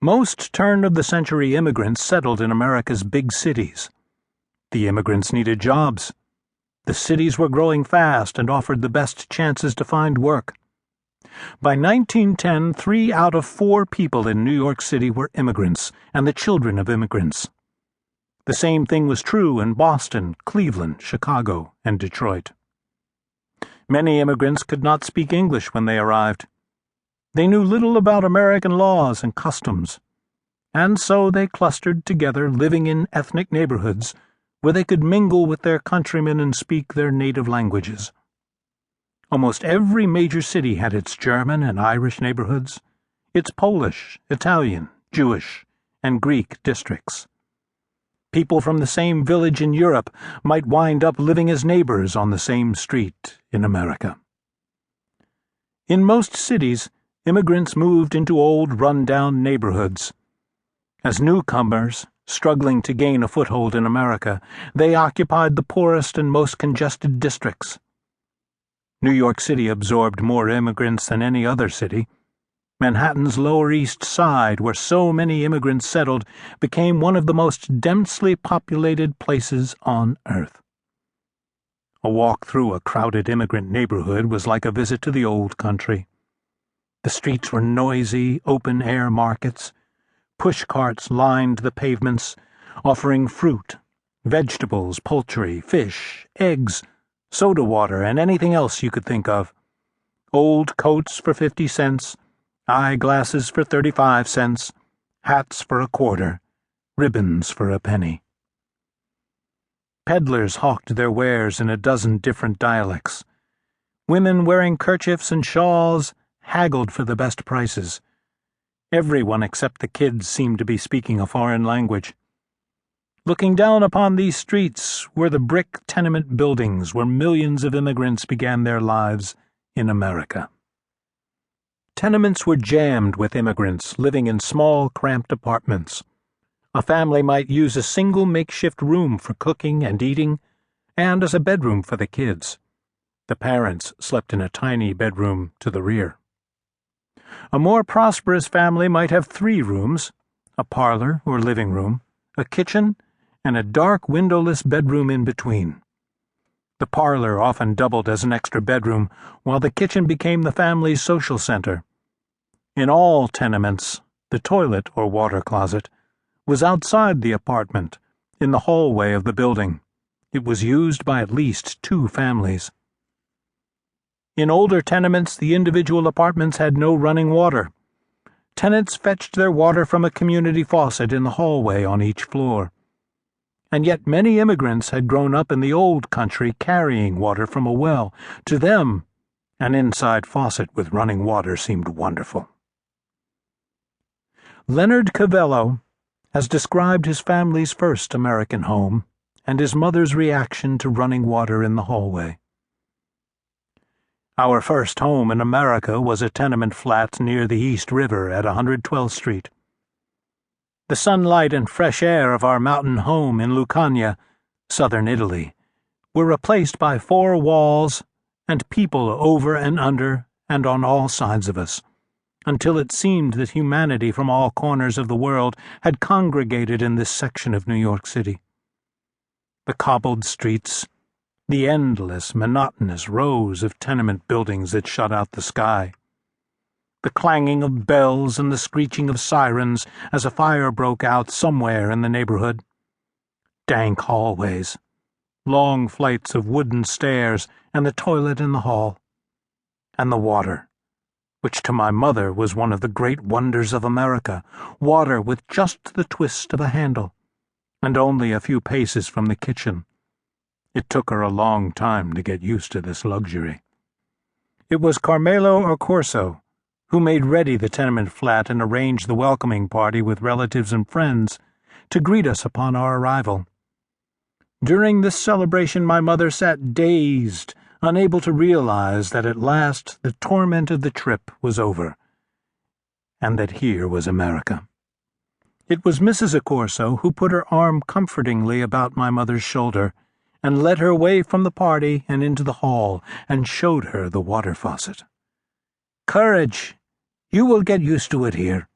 Most turn-of-the-century immigrants settled in America's big cities. The immigrants needed jobs. The cities were growing fast and offered the best chances to find work. By 1910, 3 out of 4 people in New York City were immigrants and the children of immigrants. The same thing was true in Boston, Cleveland, Chicago, and Detroit. Many immigrants could not speak English when they arrived. They knew little about American laws and customs, and so they clustered together, living in ethnic neighborhoods where they could mingle with their countrymen and speak their native languages. Almost every major city had its German and Irish neighborhoods, its Polish, Italian, Jewish, and Greek districts. People from the same village in Europe might wind up living as neighbors on the same street in America. In most cities, immigrants moved into old, run-down neighborhoods. As newcomers, struggling to gain a foothold in America, they occupied the poorest and most congested districts. New York City absorbed more immigrants than any other city. Manhattan's Lower East Side, where so many immigrants settled, became one of the most densely populated places on Earth. A walk through a crowded immigrant neighborhood was like a visit to the old country. The streets were noisy, open-air markets. Pushcarts lined the pavements, offering fruit, vegetables, poultry, fish, eggs, soda water, and anything else you could think of. Old coats for 50 cents, eyeglasses for 35 cents, hats for a quarter, ribbons for a penny. Peddlers hawked their wares in a dozen different dialects. Women wearing kerchiefs and shawls haggled for the best prices. Everyone except the kids seemed to be speaking a foreign language. Looking down upon these streets were the brick tenement buildings where millions of immigrants began their lives in America. Tenements were jammed with immigrants living in small, cramped apartments. A family might use a single makeshift room for cooking and eating, and as a bedroom for the kids. The parents slept in a tiny bedroom to the rear. A more prosperous family might have 3 rooms, a parlor or living room, a kitchen, and a dark windowless bedroom in between. The parlor often doubled as an extra bedroom, while the kitchen became the family's social center. In all tenements, the toilet or water closet was outside the apartment, in the hallway of the building. It was used by at least 2 families. In older tenements, the individual apartments had no running water. Tenants fetched their water from a community faucet in the hallway on each floor. And yet many immigrants had grown up in the old country carrying water from a well. To them, an inside faucet with running water seemed wonderful. Leonard Cavello has described his family's first American home and his mother's reaction to running water in the hallway. Our first home in America was a tenement flat near the East River at 112th Street. The sunlight and fresh air of our mountain home in Lucania, southern Italy, were replaced by 4 walls and people over and under and on all sides of us, until it seemed that humanity from all corners of the world had congregated in this section of New York City. The cobbled streets, the endless, monotonous rows of tenement buildings that shut out the sky, the clanging of bells and the screeching of sirens as a fire broke out somewhere in the neighborhood, dank hallways, long flights of wooden stairs, and the toilet in the hall, and the water, which to my mother was one of the great wonders of America, water with just the twist of a handle, and only a few paces from the kitchen. It took her a long time to get used to this luxury. It was Carmelo Accorso who made ready the tenement flat and arranged the welcoming party with relatives and friends to greet us upon our arrival. During this celebration my mother sat dazed, unable to realize that at last the torment of the trip was over, and that here was America. It was Mrs. Accorso who put her arm comfortingly about my mother's shoulder and led her away from the party and into the hall, and showed her the water faucet. "Courage! You will get used to it here,"